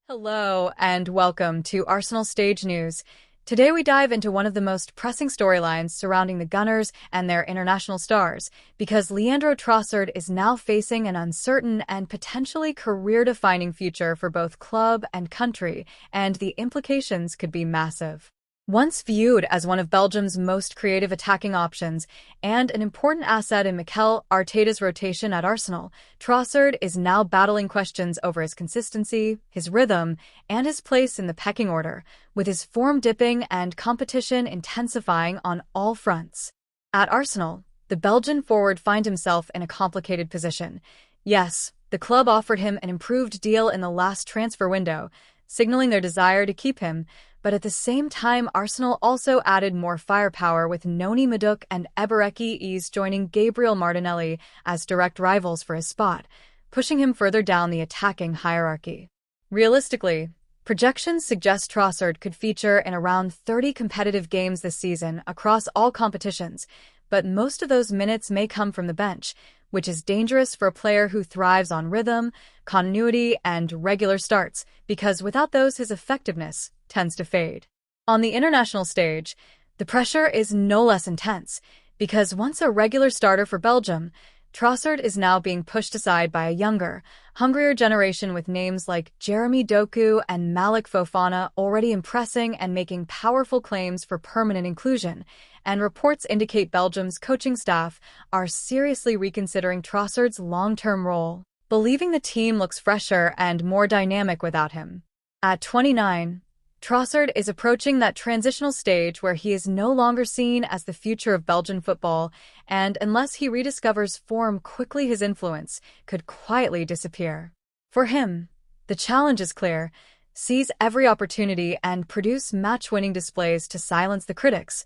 Hello and welcome to Arsenal Stage News. Today we dive into one of the most pressing storylines surrounding the Gunners and their international stars, because Leandro Trossard is now facing an uncertain and potentially career-defining future for both club and country, and the implications could be massive. Once viewed as one of Belgium's most creative attacking options and an important asset in Mikel Arteta's rotation at Arsenal, Trossard is now battling questions over his consistency, his rhythm, and his place in the pecking order, with his form dipping and competition intensifying on all fronts. At Arsenal, the Belgian forward finds himself in a complicated position. Yes, the club offered him an improved deal in the last transfer window, signaling their desire to keep him, but at the same time, Arsenal also added more firepower with Noni Madueke and Eberechi Eze joining Gabriel Martinelli as direct rivals for his spot, pushing him further down the attacking hierarchy. Realistically, projections suggest Trossard could feature in around 30 competitive games this season across all competitions, but most of those minutes may come from the bench, which is dangerous for a player who thrives on rhythm, continuity, and regular starts, because without those his effectiveness tends to fade. On the international stage, the pressure is no less intense, because once a regular starter for Belgium, Trossard is now being pushed aside by a younger, hungrier generation with names like Jeremy Doku and Malik Fofana already impressing and making powerful claims for permanent inclusion, and reports indicate Belgium's coaching staff are seriously reconsidering Trossard's long-term role, believing the team looks fresher and more dynamic without him. At 29, Trossard is approaching that transitional stage where he is no longer seen as the future of Belgian football, and unless he rediscovers form quickly, his influence could quietly disappear. For him, the challenge is clear: seize every opportunity and produce match-winning displays to silence the critics,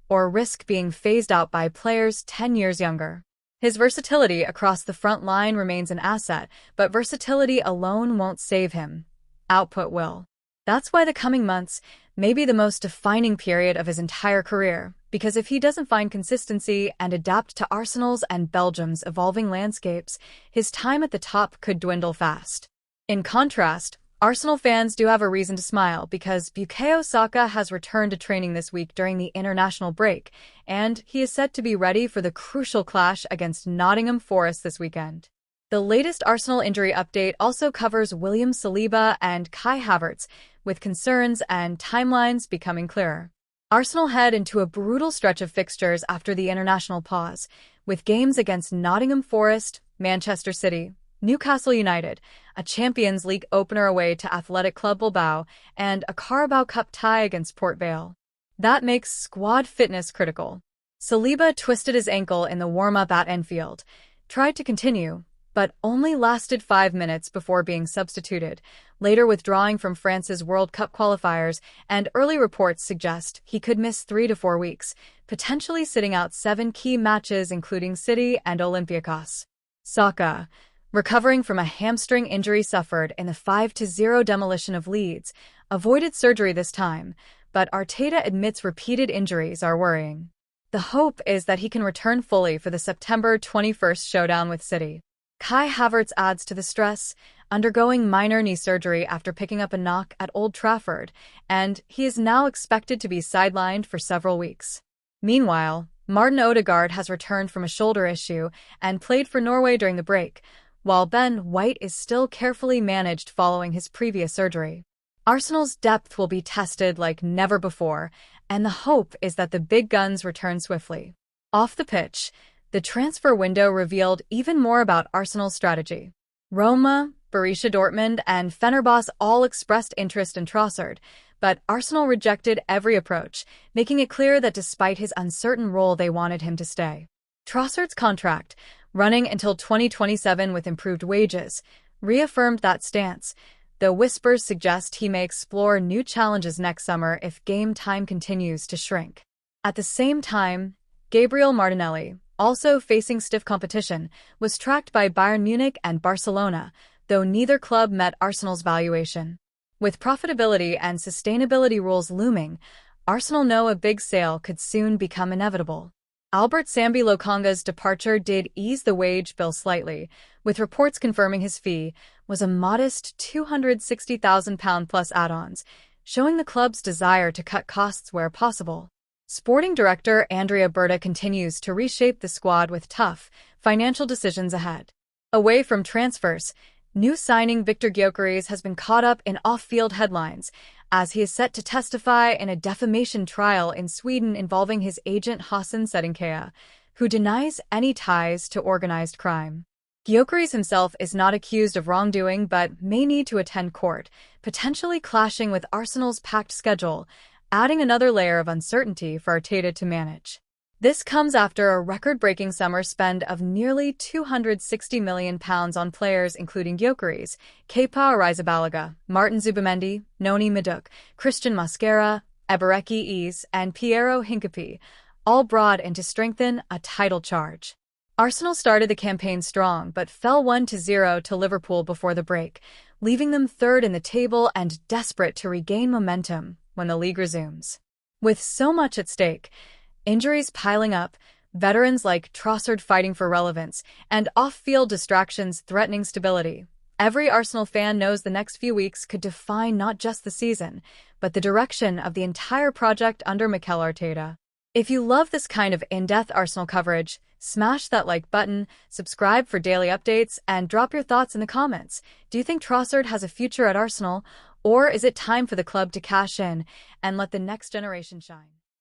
or risk being phased out by players 10 years younger. His versatility across the front line remains an asset, but versatility alone won't save him. Output will. That's why the coming months may be the most defining period of his entire career, because if he doesn't find consistency and adapt to Arsenal's and Belgium's evolving landscapes, his time at the top could dwindle fast. In contrast, Arsenal fans do have a reason to smile, because Bukayo Saka has returned to training this week during the international break, and he is set to be ready for the crucial clash against Nottingham Forest this weekend. The latest Arsenal injury update also covers William Saliba and Kai Havertz, with concerns and timelines becoming clearer. Arsenal head into a brutal stretch of fixtures after the international pause, with games against Nottingham Forest, Manchester City, Newcastle United, a Champions League opener away to Athletic Club Bilbao, and a Carabao Cup tie against Port Vale. That makes squad fitness critical. Saliba twisted his ankle in the warm-up at Anfield, tried to continue, but only lasted 5 minutes before being substituted, later withdrawing from France's World Cup qualifiers, and early reports suggest he could miss 3 to 4 weeks, potentially sitting out 7 key matches including City and Olympiacos. Saka, recovering from a hamstring injury suffered in the 5-0 demolition of Leeds, avoided surgery this time, but Arteta admits repeated injuries are worrying. The hope is that he can return fully for the September 21st showdown with City. Kai Havertz adds to the stress, undergoing minor knee surgery after picking up a knock at Old Trafford, and he is now expected to be sidelined for several weeks. Meanwhile, Martin Odegaard has returned from a shoulder issue and played for Norway during the break, while Ben White is still carefully managed following his previous surgery. Arsenal's depth will be tested like never before, and the hope is that the big guns return swiftly. Off the pitch, the transfer window revealed even more about Arsenal's strategy. Roma, Borussia Dortmund, and Fenerbahce all expressed interest in Trossard, but Arsenal rejected every approach, making it clear that despite his uncertain role, they wanted him to stay. Trossard's contract, running until 2027 with improved wages, reaffirmed that stance, though whispers suggest he may explore new challenges next summer if game time continues to shrink. At the same time, Gabriel Martinelli, also facing stiff competition, was tracked by Bayern Munich and Barcelona, though neither club met Arsenal's valuation. With profitability and sustainability rules looming, Arsenal know a big sale could soon become inevitable. Albert Sambi Lokonga's departure did ease the wage bill slightly, with reports confirming his fee, was a modest £260,000 plus add-ons, showing the club's desire to cut costs where possible. Sporting director Andrea Berta continues to reshape the squad with tough financial decisions ahead. Away from transfers, new signing Viktor Gyökeres has been caught up in off-field headlines, as he is set to testify in a defamation trial in Sweden involving his agent Hassan Sedinkaya, who denies any ties to organized crime. Gyökeres himself is not accused of wrongdoing but may need to attend court, potentially clashing with Arsenal's packed schedule, adding another layer of uncertainty for Arteta to manage. This comes after a record-breaking summer spend of nearly £260 million on players including Gyökeres, Kepa Arrizabalaga, Martin Zubimendi, Noni Madueke, Christian Mosquera, Ebereki Eze, and Piero Hincapié, all brought in to strengthen a title charge. Arsenal started the campaign strong but fell 1-0 to Liverpool before the break, leaving them third in the table and desperate to regain momentum when the league resumes. With so much at stake, injuries piling up, veterans like Trossard fighting for relevance, and off-field distractions threatening stability, every Arsenal fan knows the next few weeks could define not just the season, but the direction of the entire project under Mikel Arteta. If you love this kind of in-depth Arsenal coverage, smash that like button, subscribe for daily updates, and drop your thoughts in the comments. Do you think Trossard has a future at Arsenal, or is it time for the club to cash in and let the next generation shine?